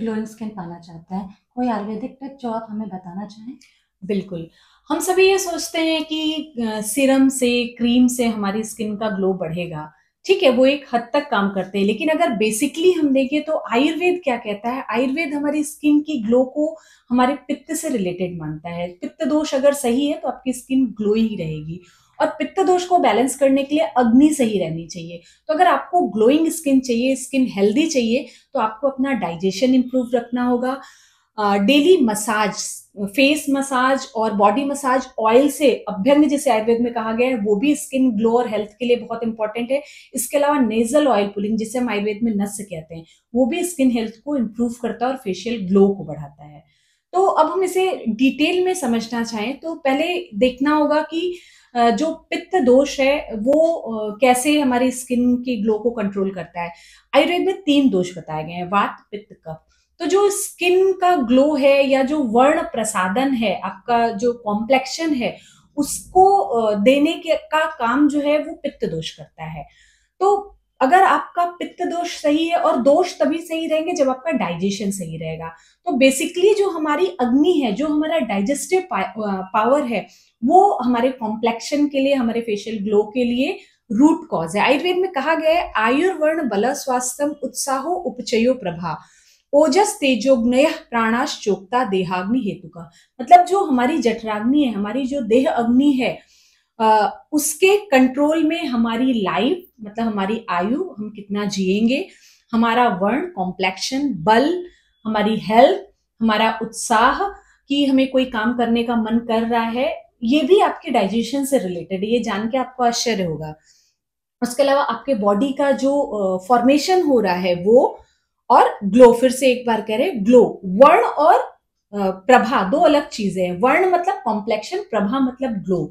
Glowing skin पाना चाहता है, कोई आयुर्वेदिक टिप जो आप हमें बताना चाहें? बिल्कुल। हम सभी ये सोचते हैं कि सीरम से, क्रीम से हमारी स्किन का ग्लो बढ़ेगा। ठीक है, वो एक हद तक काम करते हैं, लेकिन अगर बेसिकली हम देखें तो आयुर्वेद क्या कहता है? आयुर्वेद हमारी स्किन की ग्लो को हमारे पित्त से रिलेटेड मानता है। पित्त दोष अगर सही है तो आपकी स्किन ग्लोई रहेगी, और पित्त दोष को बैलेंस करने के लिए अग्नि सही रहनी चाहिए। तो अगर आपको ग्लोइंग स्किन चाहिए, स्किन हेल्दी चाहिए, तो आपको अपना डाइजेशन इंप्रूव रखना होगा। डेली मसाज, फेस मसाज और बॉडी मसाज ऑयल से, अभ्यंग जिसे आयुर्वेद में कहा गया है, वो भी स्किन ग्लो और हेल्थ के लिए बहुत इंपॉर्टेंट है। इसके अलावा नेजल ऑयल पुलिंग, जिसे हम आयुर्वेद में नस कहते हैं, वो भी स्किन हेल्थ को इंप्रूव करता है और फेशियल ग्लो को बढ़ाता है। तो अब हम इसे डिटेल में समझना चाहें तो पहले देखना होगा कि जो पित्त दोष है वो कैसे हमारी स्किन की ग्लो को कंट्रोल करता है। आयुर्वेद में 3 दोष बताए गए हैं: वात, पित्त, कफ। तो जो स्किन का ग्लो है या जो वर्ण प्रसादन है, आपका जो कॉम्प्लेक्शन है, उसको देने के का काम जो है वो पित्त दोष करता है। तो अगर आपका पित्त दोष सही है, और दोष तभी सही रहेंगे जब आपका डाइजेशन सही रहेगा। तो बेसिकली जो हमारी अग्नि है, जो हमारा डाइजेस्टिव पावर है, वो हमारे कॉम्प्लेक्शन के लिए, हमारे फेशियल ग्लो के लिए रूट कॉज है। आयुर्वेद में कहा गया है, आयुर्वर्ण बल स्वास्थ्यम उत्साहो उपचयो प्रभा ओजस तेजोग्नय प्राणाश चोक्ता देहाग्नि हेतु का। मतलब जो हमारी जठराग्नि है, हमारी जो देह अग्नि है, उसके कंट्रोल में हमारी लाइफ, मतलब हमारी आयु, हम कितना जिएंगे, हमारा वर्ण, कॉम्प्लेक्शन, बल, हमारी हेल्थ, हमारा उत्साह कि हमें कोई काम करने का मन कर रहा है, ये भी आपके डाइजेशन से रिलेटेड है। ये जान के आपको आश्चर्य होगा। उसके अलावा आपके बॉडी का जो फॉर्मेशन हो रहा है वो, और ग्लो, फिर से एक बार कह रहे हैं, ग्लो। वर्ण और प्रभा दो अलग चीजें हैं। वर्ण मतलब कॉम्प्लेक्शन, प्रभा मतलब ग्लो।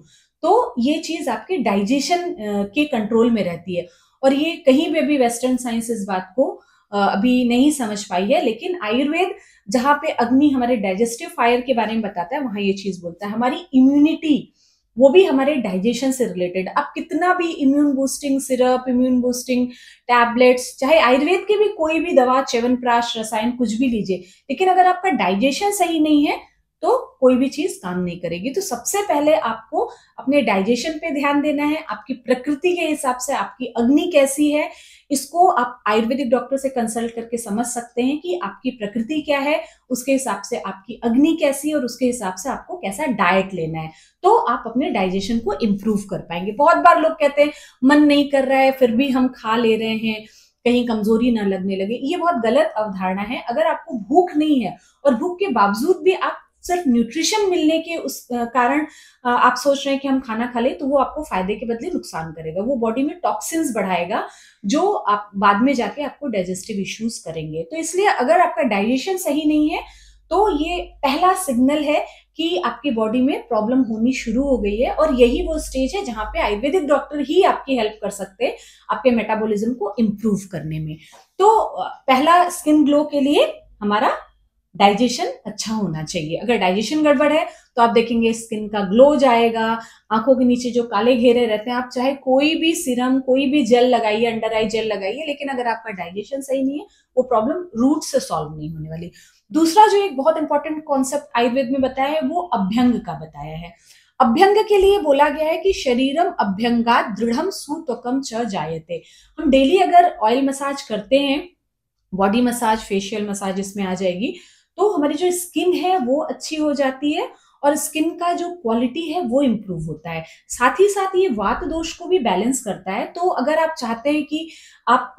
तो ये चीज आपके डाइजेशन के कंट्रोल में रहती है। और ये कहीं पे भी वेस्टर्न साइंस इस बात को अभी नहीं समझ पाई है, लेकिन आयुर्वेद जहां पे अग्नि हमारे डाइजेस्टिव फायर के बारे में बताता है, वहां ये चीज बोलता है। हमारी इम्यूनिटी, वो भी हमारे डाइजेशन से रिलेटेड। आप कितना भी immune boosting syrup, immune boosting tablets, चाहे आयुर्वेद की भी कोई भी दवा, च्यवनप्राश, रसायन, कुछ भी लीजिए, लेकिन अगर आपका डाइजेशन सही नहीं है तो कोई भी चीज काम नहीं करेगी। तो सबसे पहले आपको अपने डाइजेशन पे ध्यान देना है। आपकी प्रकृति के हिसाब से आपकी अग्नि कैसी है, इसको आप आयुर्वेदिक डॉक्टर से कंसल्ट करके समझ सकते हैं कि आपकी प्रकृति क्या है, उसके हिसाब से आपकी अग्नि कैसी है, और उसके हिसाब से आपको कैसा डाइट लेना है। तो आप अपने डाइजेशन को इंप्रूव कर पाएंगे। बहुत बार लोग कहते हैं मन नहीं कर रहा है फिर भी हम खा ले रहे हैं, कहीं कमजोरी ना लगने लगे। ये बहुत गलत अवधारणा है। अगर आपको भूख नहीं है और भूख के बावजूद भी आप सिर्फ न्यूट्रिशन मिलने के उस कारण आप सोच रहे हैं कि हम खाना खा ले, तो वो आपको फायदे के बदले नुकसान करेगा। वो बॉडी में टॉक्सिन्स बढ़ाएगा, जो आप बाद में जाके आपको डाइजेस्टिव इश्यूज करेंगे। तो इसलिए अगर आपका डाइजेशन सही नहीं है तो ये पहला सिग्नल है कि आपकी बॉडी में प्रॉब्लम होनी शुरू हो गई है। और यही वो स्टेज है जहां पे आयुर्वेदिक डॉक्टर ही आपकी हेल्प कर सकते हैं आपके मेटाबॉलिज्म को इंप्रूव करने में। तो पहला स्किन ग्लो के लिए हमारा डाइजेशन अच्छा होना चाहिए। अगर डाइजेशन गड़बड़ है तो आप देखेंगे स्किन का ग्लो जाएगा। आंखों के नीचे जो काले घेरे रहते हैं, आप चाहे कोई भी सीरम, कोई भी जेल लगाइए, अंडर आई जेल लगाइए, लेकिन अगर आपका डाइजेशन सही नहीं है, वो प्रॉब्लम रूट से सॉल्व नहीं होने वाली। दूसरा जो एक बहुत इंपॉर्टेंट कॉन्सेप्ट आयुर्वेद में बताया है, वो अभ्यंग का बताया है। अभ्यंग के लिए बोला गया है कि शरीरम अभ्यंगात दृढ़म सुत्वकम च जायते। हम डेली अगर ऑयल मसाज करते हैं, बॉडी मसाज, फेशियल मसाज इसमें आ जाएगी, तो हमारी जो स्किन है वो अच्छी हो जाती है, और स्किन का जो क्वालिटी है वो इंप्रूव होता है। साथ ही साथ ये वात दोष को भी बैलेंस करता है। तो अगर आप चाहते हैं कि आप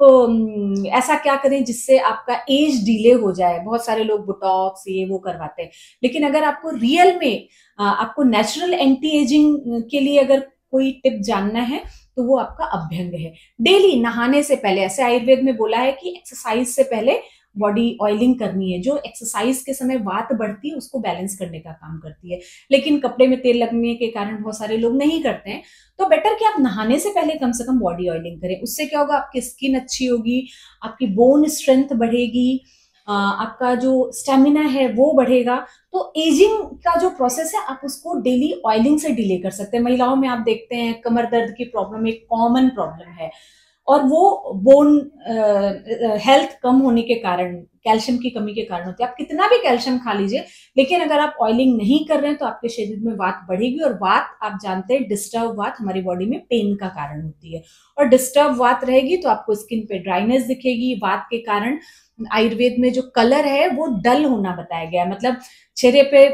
ऐसा क्या करें जिससे आपका एज डिले हो जाए, बहुत सारे लोग बोटॉक्स ये वो करवाते हैं, लेकिन अगर आपको रियल में आपको नेचुरल एंटी एजिंग के लिए अगर कोई टिप जानना है, तो वो आपका अभ्यंग है। डेली नहाने से पहले, ऐसे आयुर्वेद में बोला है कि एक्सरसाइज से पहले बॉडी ऑयलिंग करनी है। जो एक्सरसाइज के समय वात बढ़ती है उसको बैलेंस करने का काम करती है, लेकिन कपड़े में तेल लगने के कारण बहुत सारे लोग नहीं करते हैं। तो बेटर कि आप नहाने से पहले कम से कम बॉडी ऑयलिंग करें। उससे क्या होगा, आपकी स्किन अच्छी होगी, आपकी बोन स्ट्रेंथ बढ़ेगी, आपका जो स्टेमिना है वो बढ़ेगा। तो एजिंग का जो प्रोसेस है आप उसको डेली ऑयलिंग से डिले कर सकते हैं। महिलाओं में आप देखते हैं कमर दर्द की प्रॉब्लम एक कॉमन प्रॉब्लम है, और वो बोन हेल्थ कम होने के कारण, कैल्शियम की कमी के कारण होती है। आप कितना भी कैल्शियम खा लीजिए, लेकिन अगर आप ऑयलिंग नहीं कर रहे हैं तो आपके शरीर में वात बढ़ेगी, और वात आप जानते हैं, डिस्टर्ब वात हमारी बॉडी में पेन का कारण होती है, और डिस्टर्ब वात रहेगी तो आपको स्किन पे ड्राइनेस दिखेगी। वात के कारण आयुर्वेद में जो कलर है वो डल होना बताया गया है, मतलब चेहरे पे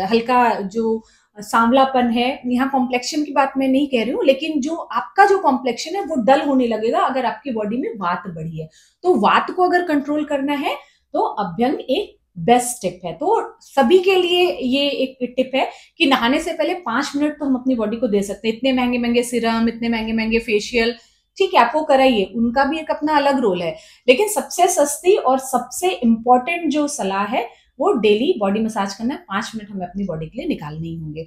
हल्का जो सांवलापन है, यहाँ कॉम्प्लेक्शन की बात मैं नहीं कह रही हूँ, लेकिन जो आपका जो कॉम्प्लेक्शन है वो डल होने लगेगा अगर आपकी बॉडी में वात बढ़ी है। तो वात को अगर कंट्रोल करना है तो अभ्यंग एक बेस्ट टिप है। तो सभी के लिए ये एक टिप है कि नहाने से पहले 5 मिनट तो हम अपनी बॉडी को दे सकते हैं। इतने महंगे महंगे सीरम, इतने महंगे महंगे फेशियल, ठीक है आपको कराइए, उनका भी एक अपना अलग रोल है, लेकिन सबसे सस्ती और सबसे इंपॉर्टेंट जो सलाह है वो डेली बॉडी मसाज करना है। 5 मिनट हमें अपनी बॉडी के लिए निकालने ही होंगे।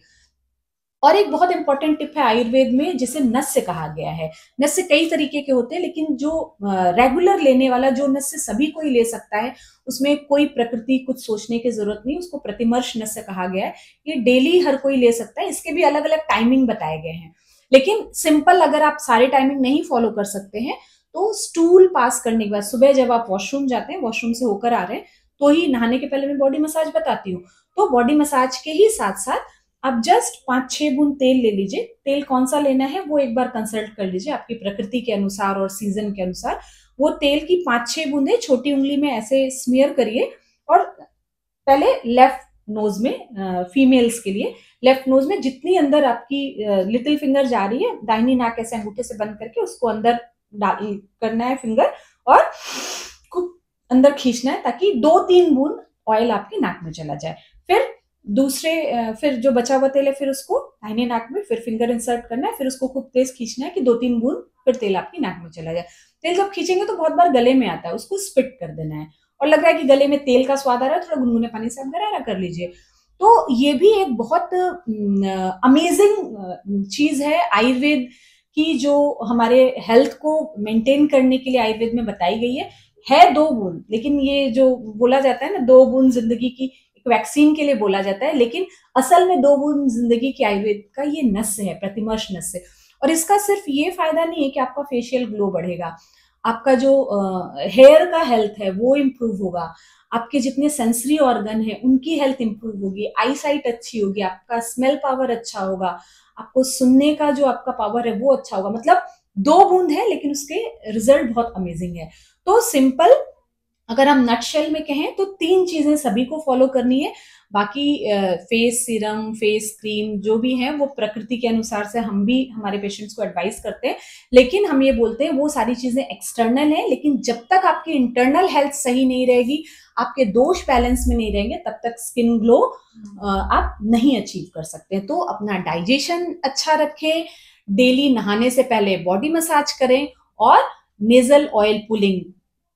और एक बहुत इंपॉर्टेंट टिप है आयुर्वेद में, जिसे नस्य कहा गया है। नस्य कई तरीके के होते हैं, लेकिन जो रेगुलर लेने वाला जो नस्य सभी कोई ले सकता है, उसमें कोई प्रकृति कुछ सोचने की जरूरत नहीं, उसको प्रतिमर्श नस्य कहा गया है। ये डेली हर कोई ले सकता है, इसके भी अलग अलग टाइमिंग बताए गए हैं। लेकिन सिंपल, अगर आप सारे टाइमिंग नहीं फॉलो कर सकते हैं तो स्टूल पास करने के बाद, सुबह जब आप वॉशरूम जाते हैं, वॉशरूम से होकर आ रहे हैं, तो ही नहाने के पहले मैं बॉडी मसाज बताती हूँ। तो बॉडी मसाज के ही साथ साथ आप जस्ट 5-6 बूंद तेल ले लीजिए। तेल कौन सा लेना है वो एक बार कंसल्ट कर लीजिए आपकी प्रकृति के अनुसार और सीजन के अनुसार। वो तेल की 5-6 बूंदे छोटी उंगली में ऐसे स्मीयर करिए, और पहले लेफ्ट नोज में, फीमेल्स के लिए लेफ्ट नोज में जितनी अंदर आपकी लिटिल फिंगर जा रही है, दाहिनी नाक ऐसे अंगूठे से बंद करके उसको अंदर डाल करना है फिंगर, और खूब अंदर खींचना है ताकि 2-3 बूंद ऑयल आपकी नाक में चला जाए। फिर जो बचा हुआ तेल है, फिर उसको दाहिने नाक में फिर फिंगर इंसर्ट करना है, फिर उसको खूब तेज खींचना है कि 2-3 बूंद फिर तेल आपकी नाक में चला जाए। तेल जब खींचेंगे तो बहुत बार गले में आता है, उसको स्पिट कर देना है, और लग रहा है कि गले में तेल का स्वाद आ रहा है, थोड़ा गुनगुने पानी से आप गरारा कर लीजिए। तो ये भी एक बहुत अमेजिंग चीज है आयुर्वेद की, जो हमारे हेल्थ को मेंटेन करने के लिए आयुर्वेद में बताई गई है 2 बूंद। लेकिन ये जो बोला जाता है ना, 2 बूंद जिंदगी की, वैक्सीन के लिए बोला जाता है, लेकिन असल में 2 बूंद जिंदगी की आयुर्वेद का ये नस्य है, प्रतिमर्श नस्य। और इसका सिर्फ ये फायदा नहीं है कि आपका फेशियल ग्लो बढ़ेगा, आपका जो हेयर का हेल्थ है वो इम्प्रूव होगा, आपके जितने सेंसरी ऑर्गन है उनकी हेल्थ इंप्रूव होगी, आई साइट अच्छी होगी, आपका स्मेल पावर अच्छा होगा, आपको सुनने का जो आपका पावर है वो अच्छा होगा। मतलब 2 बूंद है, लेकिन उसके रिजल्ट बहुत अमेजिंग है। तो सिंपल, अगर हम नटशेल में कहें तो 3 चीजें सभी को फॉलो करनी है। बाकी फेस सीरम, फेस क्रीम जो भी है वो प्रकृति के अनुसार से हम भी हमारे पेशेंट्स को एडवाइस करते हैं, लेकिन हम ये बोलते हैं वो सारी चीजें एक्सटर्नल है, लेकिन जब तक आपकी इंटरनल हेल्थ सही नहीं रहेगी, आपके दोष बैलेंस में नहीं रहेंगे, तब तक स्किन ग्लो आप नहीं अचीव कर सकते। तो अपना डाइजेशन अच्छा रखें, डेली नहाने से पहले बॉडी मसाज करें, और नेजल ऑयल पुलिंग,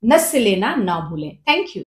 नस से लेना ना भूलें। Thank you.